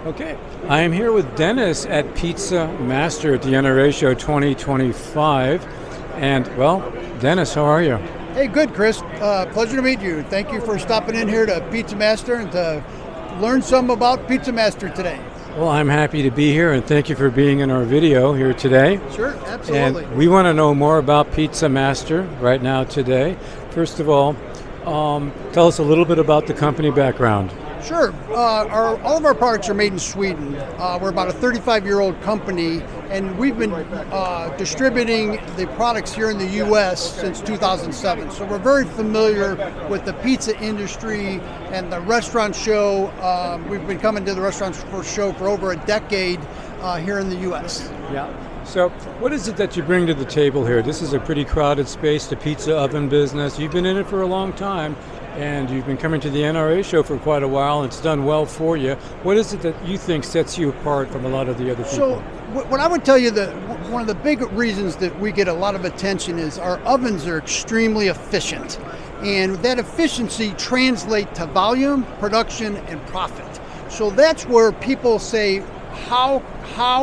Okay, I am here with Dennis at PizzaMaster at the NRA Show 2025. And, well, Dennis, how are you? Hey, good, Chris. Pleasure to meet you. Thank you for stopping in here to PizzaMaster and to learn some about PizzaMaster today. Well, I'm happy to be here, and thank you for being in our video here today. Sure, absolutely. And we want to know more about PizzaMaster right now today. First of all, tell us a little bit about the company background. Sure. All of our products are made in Sweden. We're about a 35-year-old company, and we've been distributing the products here in the U.S. since 2007. So we're very familiar with the pizza industry and the restaurant show. We've been coming to the restaurant show for over a decade here in the U.S. Yeah. So what is it that you bring to the table here? This is a pretty crowded space, the pizza oven business. You've been in it for a long time, and you've been coming to the NRA show for quite a while, and it's done well for you. What is it that you think sets you apart from a lot of the other people? So what I would tell you, that one of the big reasons that we get a lot of attention is our ovens are extremely efficient. And that efficiency translates to volume, production, and profit. So that's where people say how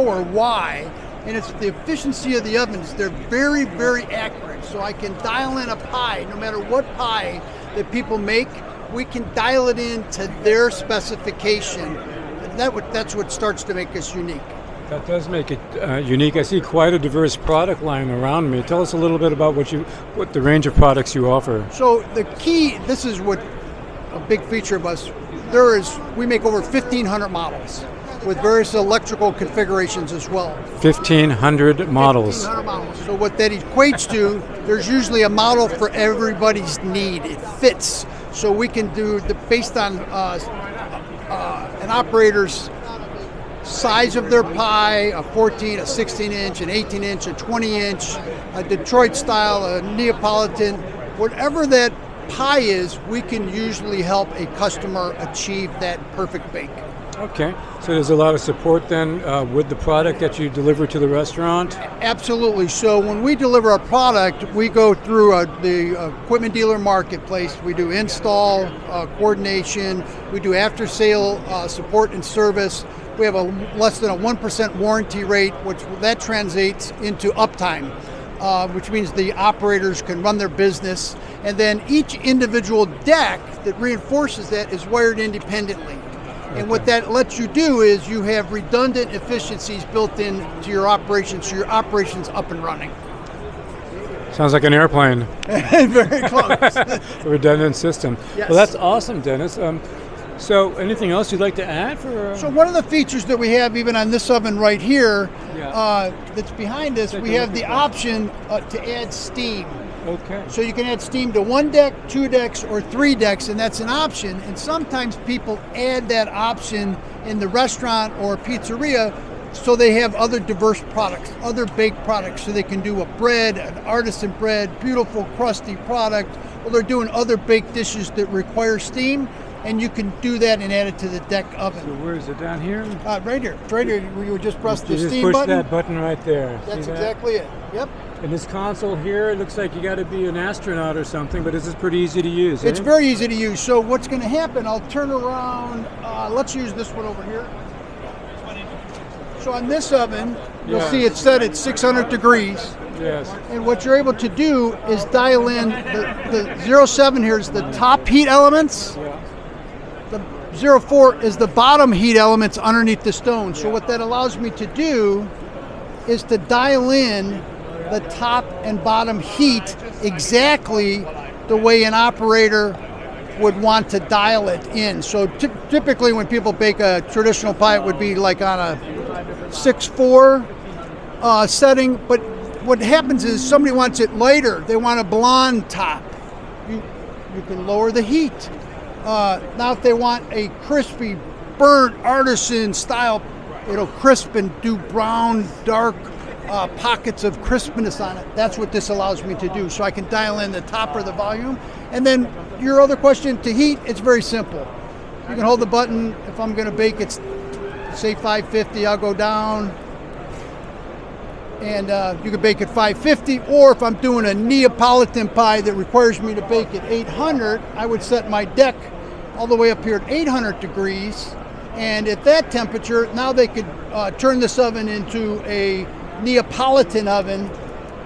or why. And it's the efficiency of the ovens. They're very, very accurate. So I can dial in a pie, no matter what pie that people make, we can dial it in to their specification. And that's what starts to make us unique. That does make it unique. I see quite a diverse product line around me. Tell us a little bit about what the range of products you offer. So the key, this is what a big feature of us, we make over 1,500 models with various electrical configurations as well. 1,500 models. 1,500 models. So what that equates to, there's usually a model for everybody's need. It fits. So we can do, based on an operator's size of their pie, a 14, a 16-inch, an 18-inch, a 20-inch, a Detroit style, a Neapolitan, whatever that pie is, we can usually help a customer achieve that perfect bake. Okay, so there's a lot of support then with the product that you deliver to the restaurant? Absolutely. So when we deliver a product, we go through the equipment dealer marketplace. We do install, coordination, we do after-sale support and service. We have less than a 1% warranty rate, which that translates into uptime, which means the operators can run their business. And then each individual deck that reinforces that is wired independently. And what that lets you do is you have redundant efficiencies built into your operations, so your operation's up and running. Sounds like an airplane. Very close. A redundant system. Yes. Well, that's awesome, Dennis. So anything else you'd like to add? So one of the features that we have even on this oven right here, that's behind us, we have the option to add steam. Okay. So you can add steam to 1 deck, 2 decks, or 3 decks, and that's an option. And sometimes people add that option in the restaurant or pizzeria so they have other diverse products, other baked products. So they can do a bread, an artisan bread, beautiful crusty product, or they're doing other baked dishes that require steam, and you can do that and add it to the deck oven. So where is it, down here? Right here. Right here, where you would just press the steam push button. That button right there. That's exactly it. Yep. And this console here, it looks like you got to be an astronaut or something, but this is pretty easy to use. It's very easy to use. So what's going to happen, I'll turn around, let's use this one over here. So on this oven, you'll see it's set at 600 degrees. Yes. And what you're able to do is dial in the 07 here is the top heat elements. Yeah. The 04 is the bottom heat elements underneath the stone. So what that allows me to do is to dial in the top and bottom heat exactly the way an operator would want to dial it in. So typically when people bake a traditional pie, it would be like on a 6-4 setting, but what happens is somebody wants it lighter. They want a blonde top. You can lower the heat. Now if they want a crispy, burnt, artisan style, it'll crisp and do brown, dark pockets of crispness on it. That's what this allows me to do. So I can dial in the top or the volume. And then your other question, to heat, it's very simple. You can hold the button. If I'm going to bake it, say 550, I'll go down. And you can bake at 550, or if I'm doing a Neapolitan pie that requires me to bake at 800, I would set my deck all the way up here at 800 degrees, And at that temperature, now they could turn this oven into a Neapolitan oven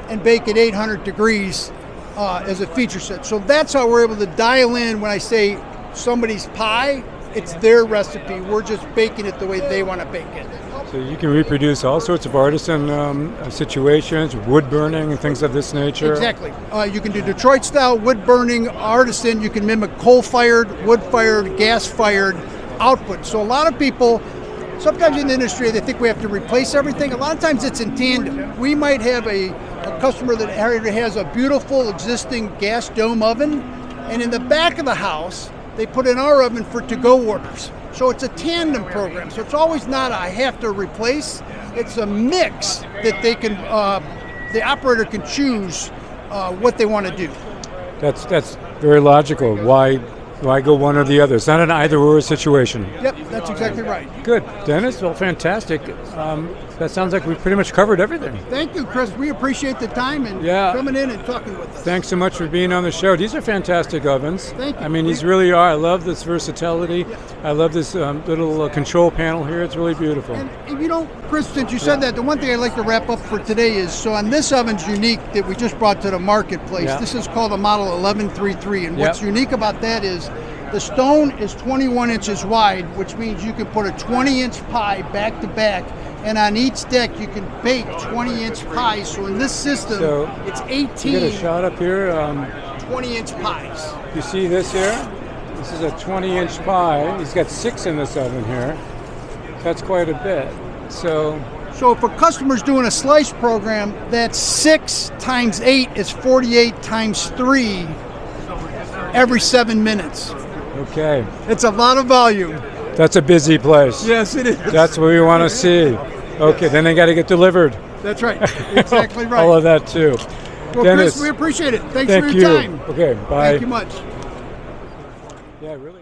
and bake at 800 degrees as a feature set. So that's how we're able to dial in when I say somebody's pie, it's their recipe. We're just baking it the way they want to bake it. So you can reproduce all sorts of artisan situations, wood burning and things of this nature. Exactly. You can do Detroit style, wood burning, artisan. You can mimic coal-fired, wood-fired, gas-fired output. So a lot of people, sometimes in the industry, they think we have to replace everything. A lot of times it's in tandem. We might have a customer that already has a beautiful existing gas dome oven, and in the back of the house, they put in our oven for to-go orders. So it's a tandem program. So it's always not I have to replace. It's a mix that they can, the operator can choose what they want to do. That's very logical. Why go one or the other? It's not an either-or situation. Yep, that's exactly right. Good. Dennis, well, fantastic. That sounds like we've pretty much covered everything. Thank you, Chris. We appreciate the time and coming in and talking with us. Thanks so much for being on the show. These are fantastic ovens. Thank you. I mean, these really are. I love this versatility. Yeah. I love this little control panel here. It's really beautiful. And you know, Chris, since you said that, the one thing I'd like to wrap up for today is, so on this oven's unique that we just brought to the marketplace, this is called a model 1133. And what's unique about that is the stone is 21 inches wide, which means you can put a 20-inch pie back to back, and on each deck you can bake 20-inch pies. So in this system, it's 18. Get a shot up here. 20-inch pies. You see this here? This is a 20-inch pie. He's got 6 in this oven here. That's quite a bit. So if a customer's doing a slice program, that's 6 times 8 is 48 times 3 every 7 minutes. Okay. It's a lot of volume. That's a busy place. Yes, it is. That's what we want to see. Okay, then they got to get delivered. That's right. Exactly right. All of that too. Well, Dennis, Chris, we appreciate it. Thanks for your time. Okay, bye. Thank you much. Yeah, really.